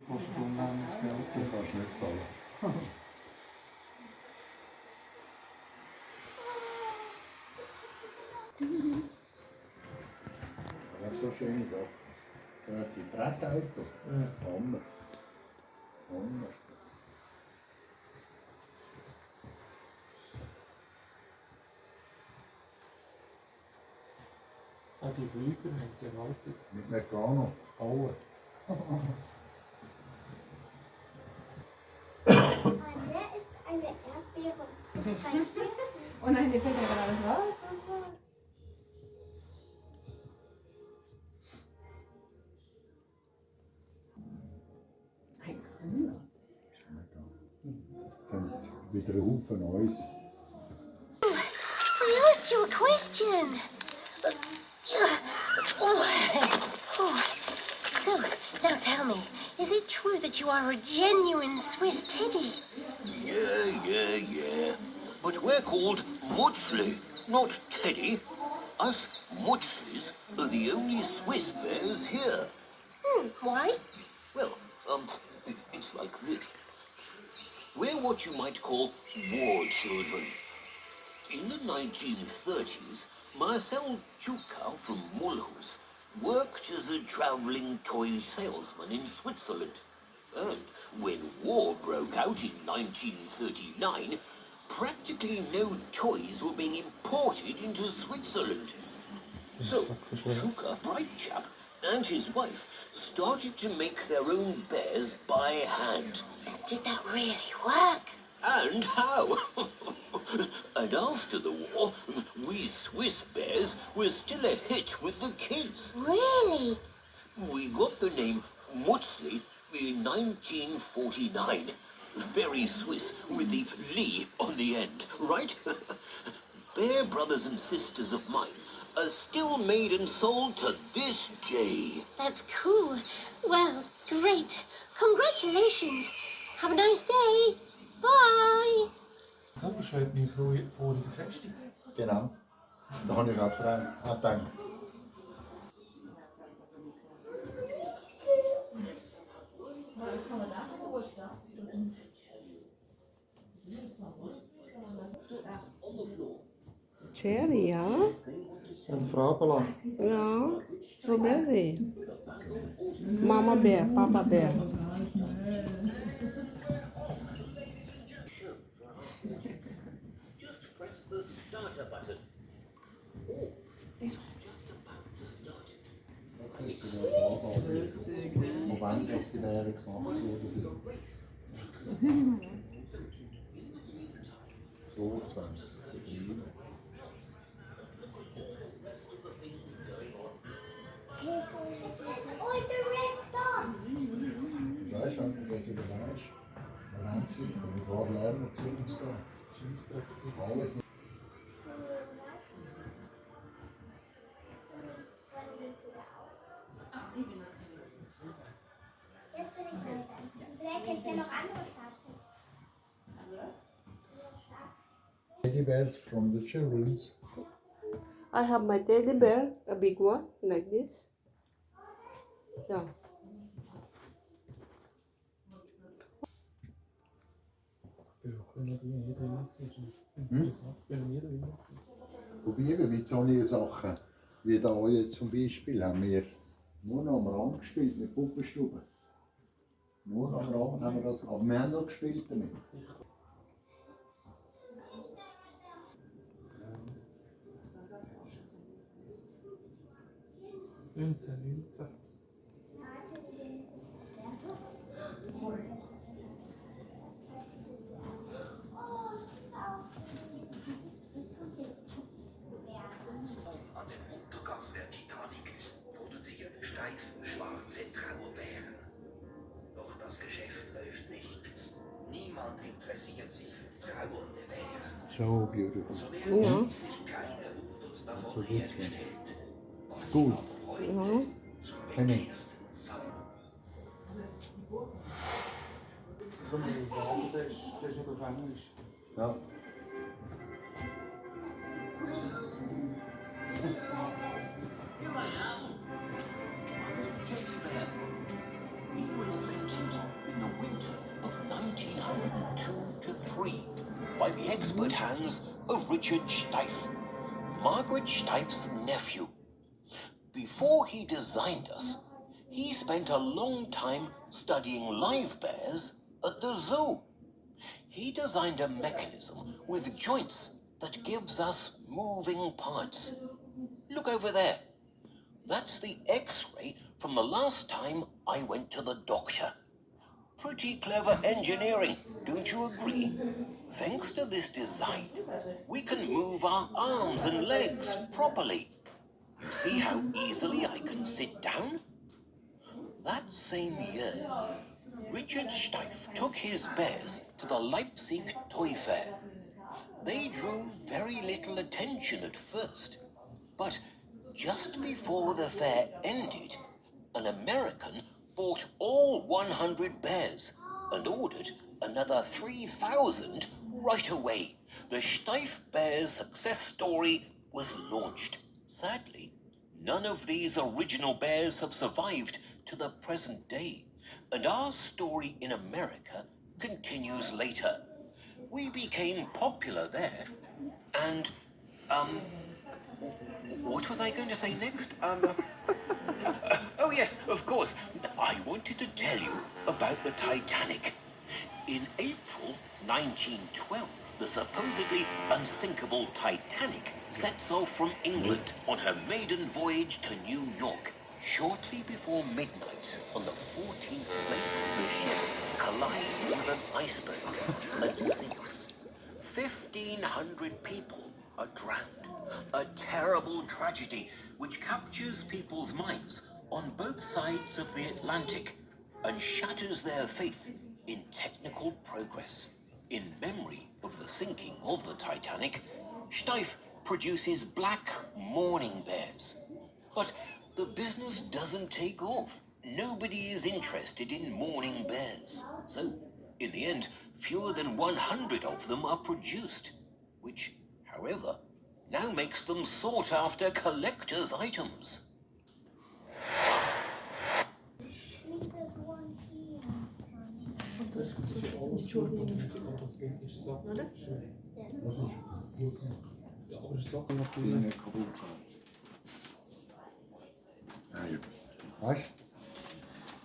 Kostet unheimlich Geld. Du kannst nicht zahlen. Das ist so schöne Sache. Die Trettauto. Hammer. Hammer. Auch die Flüger haben gewaltig. Mit Meccano. Alle. Wer ist eine Erdbeere? Kein Keks. Und dann fällt ja gerade alles raus. Dann wieder ein Haufen Neues. I asked you a question. So, now tell me, is it true that you are a genuine Swiss teddy? Yeah. But we're called Mutzli, not Teddy. Us Mutzlis are the only Swiss bears here. Why? Well, it's like this. We're what you might call war children. In the 1930s, Marcel Tschukka from Mulhouse worked as a traveling toy salesman in Switzerland. And when war broke out in 1939, practically no toys were being imported into Switzerland. So, Tschukka, bright chap, and his wife started to make their own bears by hand. Did that really work? And how? And after the war, we Swiss bears were still a hit with the kids. Really? We got the name Mutzli in 1949. Very Swiss with the Lee on the end, right? Bear brothers and sisters of mine are still made and sold to this day. That's cool. Well, great. Congratulations. Have a nice day. Bye. So, das schreibt mir vor der Festung. Genau. Da habe ich auch gedacht. Cherry, ja? Und Fragenland. Ja, Strawberry. Mama Bär, Papa Bär. Just press the starter button. Oh, this was just about to start. Moment, was die Währung gemacht wurde. 22. Weißt du, wenn du das überlegst, dann haben sie ein paar Lernen zu uns gehen. Scheissdreck zu alles. Jetzt bin ich weiter. Vielleicht gibt es ja noch andere Staaten. Teddy bears from the children's. I have my teddy bear, a big one, like this. Yeah. Probieren mit solchen Sachen, wie da jetzt zum Beispiel, haben wir nur noch am Rand gespielt mit Puppenstuben. Nur noch am Rand haben wir das, aber wir haben noch gespielt damit. An dem Untergang der Titanic produziert Steif schwarze Trauerbären. Doch das Geschäft läuft nicht. Niemand interessiert sich für trauernde Bären. So beautiful. So werden Ja. schließlich keine 100 davon So this one. hergestellt. Was Gut. ab heute Ja. zu Kenn ich. begehrten Sammlern. Ich kann mir sagen, das ist nicht auf Englisch. Ja. Here I am. I'm a teddy bear. We were invented 2 to 3 by the expert hands of Richard Steiff, Margaret Steiff's nephew. Before he designed us, he spent a long time studying live bears at the zoo. He designed a mechanism with joints that gives us moving parts. Look over there. That's the X-ray from the last time I went to the doctor. Pretty clever engineering, don't you agree? Thanks to this design, we can move our arms and legs properly. You see how easily I can sit down? That same year, Richard Steiff took his bears to the Leipzig Toy Fair. They drew very little attention at first, but just before the fair ended, an American bought all 100 bears and ordered another 3,000 right away. The Steiff Bears success story was launched. Sadly, none of these original bears have survived to the present day, and our story in America continues later. We became popular there, and, what was I going to say next? Oh yes, of course. I wanted to tell you about the Titanic. In April 1912, the supposedly unsinkable Titanic sets off from England on her maiden voyage to New York. Shortly before midnight on the 14th of April, the ship collides with an iceberg and sinks. 1,500 people are drowned. A terrible tragedy which captures people's minds on both sides of the Atlantic and shatters their faith in technical progress. In memory of the sinking of the Titanic, Steiff produces black mourning bears. But the business doesn't take off. Nobody is interested in mourning bears. So, in the end, fewer than 100 of them are produced, which, however, now makes them sought-after collector's items. There's one here. Das ist alles gut, aber das ist Sachen. Ja, aber das ist Sachen Die natürlich. nicht kaputt gehen. Nein. Weißt du,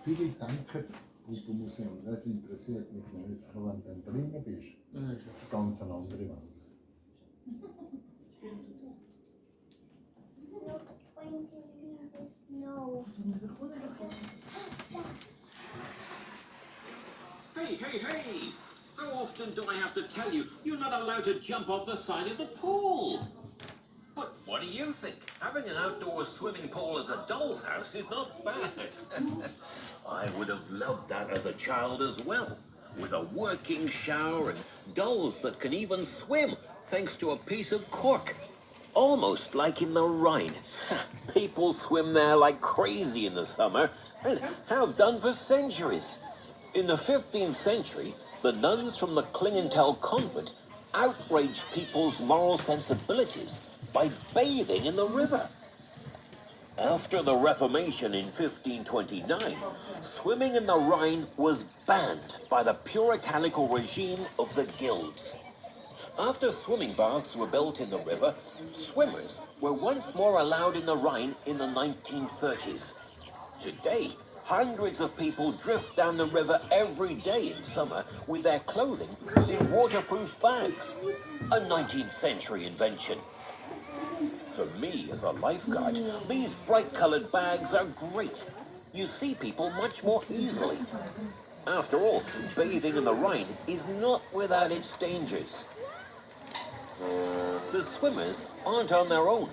viele denken, Puppenmuseum, das interessiert mich nicht. Aber wenn du dann drinnen bist, Ja, ist es ganz eine andere Welt. Look, pointing in the snow. Hey, hey, hey! How often do I have to tell you, you're not allowed to jump off the side of the pool? But what do you think? Having an outdoor swimming pool as a doll's house is not bad. I would have loved that as a child as well, with a working shower and dolls that can even swim, thanks to a piece of cork. Almost like in the Rhine. People swim there like crazy in the summer, and have done for centuries. In the 15th century, the nuns from the Klingenthal convent outraged people's moral sensibilities by bathing in the river. After the Reformation in 1529, swimming in the Rhine was banned by the puritanical regime of the guilds. After swimming baths were built in the river, swimmers were once more allowed in the Rhine in the 1930s. Today, hundreds of people drift down the river every day in summer with their clothing in waterproof bags, a 19th century invention. For me, as a lifeguard, these bright-colored bags are great. You see people much more easily. After all, bathing in the Rhine is not without its dangers. The swimmers aren't on their own.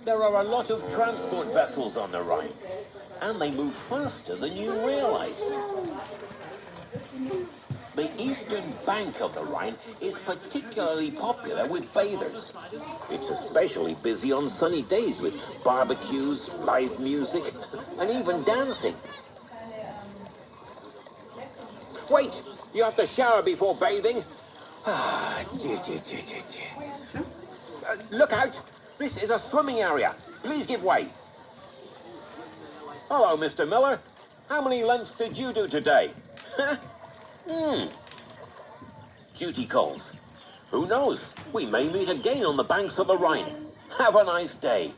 There are a lot of transport vessels on the Rhine, and they move faster than you realize. The eastern bank of the Rhine is particularly popular with bathers. It's especially busy on sunny days with barbecues, live music, and even dancing. Wait! You have to shower before bathing? Look out! This is a swimming area. Please give way. Hello, Mr. Miller. How many lengths did you do today? duty calls. Who knows? We may meet again on the banks of the Rhine. Have a nice day.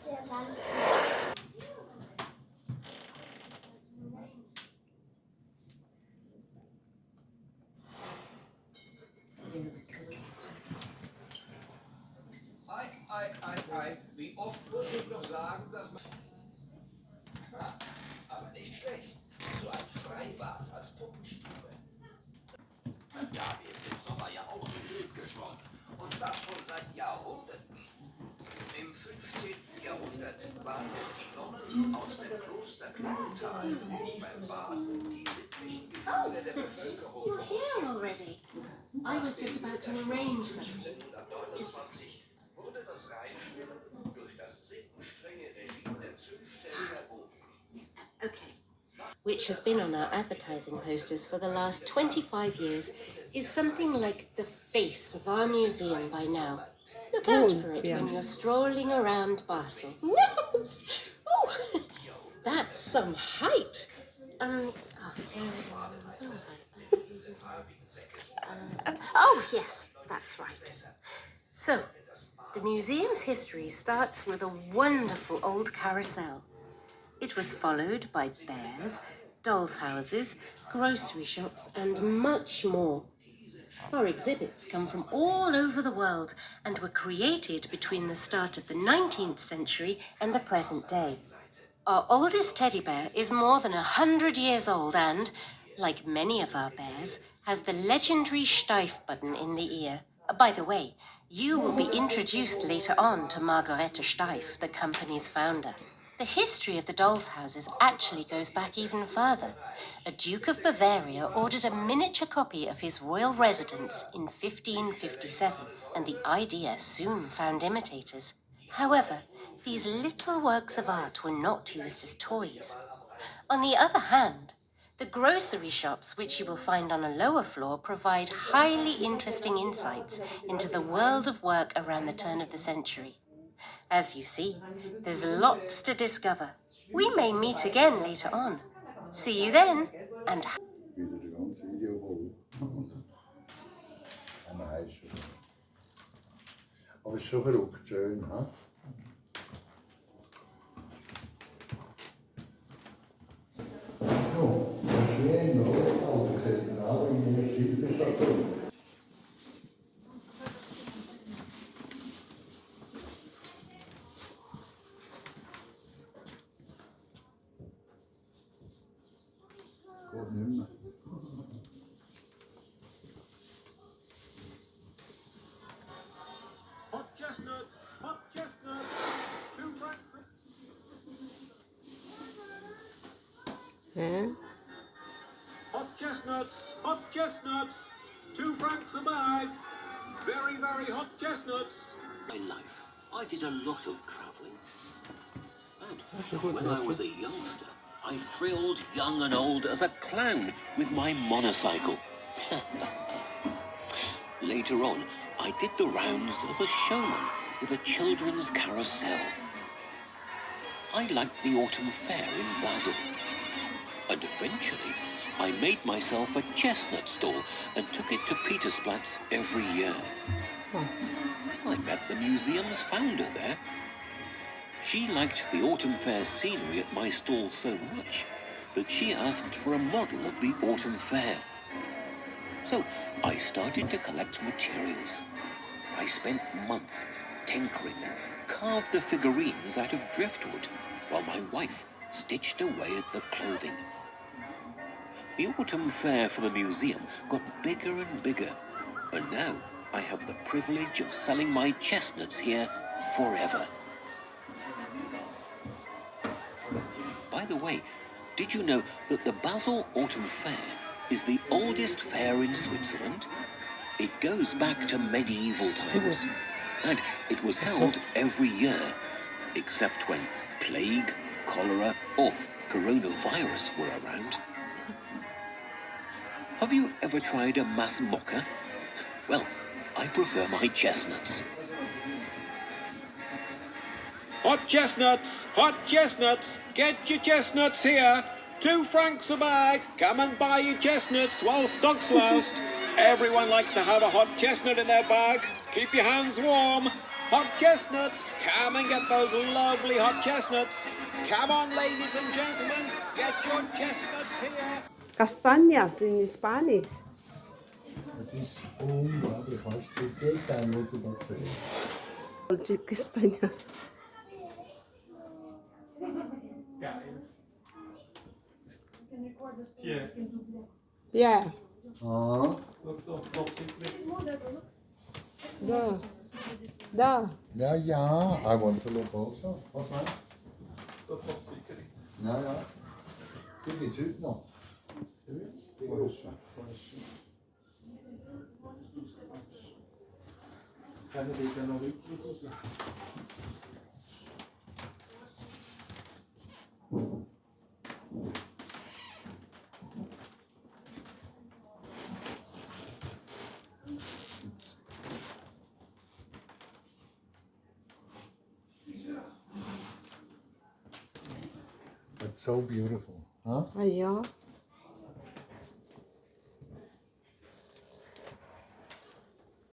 Wie oft muss ich noch sagen, dass man... Aber nicht schlecht. So ein Freibad als Puppenstube. Da wird im Sommer ja auch Wild geschwommen. Und das schon seit Jahrhunderten. Im 15. Jahrhundert waren es die Nonnen aus dem Kloster Klingenthal, die beim Baden die sittlichen Gefühle der Bevölkerung... You're here already. I was just about to arrange something. Just a second. Wurde das Rheinschwimmen durch das sittenstrenge Regime der Zünfte verboten. Okay. Which has been on our advertising posters for the last 25 years, is something like the face of our museum by now. Look out for it when you're strolling around Basel. Whoops! Oh, that's some height. Where was I? Oh, yes, that's right. So, the museum's history starts with a wonderful old carousel. It was followed by bears, dolls' houses, grocery shops, and much more. Our exhibits come from all over the world and were created between the start of the 19th century and the present day. Our oldest teddy bear is more than 100 years old and, like many of our bears, has the legendary Steif button in the ear. By the way, you will be introduced later on to Margarete Steif, the company's founder. The history of the dolls' houses actually goes back even further. A Duke of Bavaria ordered a miniature copy of his royal residence in 1557, and the idea soon found imitators. However, these little works of art were not used as toys. On the other hand, the grocery shops, which you will find on a lower floor, provide highly interesting insights into the world of work around the turn of the century. As you see, there's lots to discover. We may meet again later on. See you then, and... Wieder das ganze Video voll. Eine heiße. Aber es ist schon verrückt schön, ha? So, schön, oder? Aber das ist genau in der Schifferstation. Geht nicht mehr. Hot chestnut, hot chestnut, 2 francs. Hot chestnuts, 2 francs a bag. Very, very hot chestnuts. In my life, I did a lot of travelling. And when I was a youngster, I thrilled young and old as a clown with my motorcycle. Later on, I did the rounds as a showman with a children's carousel. I liked the autumn fair in Basel. And eventually, I made myself a chestnut stall and took it to Petersplatz every year. I met the museum's founder there. She liked the autumn fair scenery at my stall so much that she asked for a model of the autumn fair. So I started to collect materials. I spent months tinkering and carved the figurines out of driftwood while my wife stitched away at the clothing. The autumn fair for the museum got bigger and bigger, and now I have the privilege of selling my chestnuts here forever. By the way, did you know that the Basel Autumn Fair is the oldest fair in Switzerland? It goes back to medieval times, and it was held every year, except when plague, cholera, or coronavirus were around. Have you ever tried a mass mocha? Well, I prefer my chestnuts. Hot chestnuts, get your chestnuts here. 2 francs a bag. Come and buy your chestnuts while stocks last. Everyone likes to have a hot chestnut in their bag. Keep your hands warm. Hot chestnuts. Come and get those lovely hot chestnuts. Come on, ladies and gentlemen. Get your chestnuts here. Castañas in Spanish. Es ist unglaublich, weißt du, die Detail, die du da siehst. Dulce castañas. Hier. Yeah. Ah, Top secret. Da. Da. ja, ja, I want to look also. Was meinst Top secret. du? Ja, ja. Die gibt es heute noch. Die grossen. Können die dann noch weiteres raus? It's so beautiful, huh? Ah ja.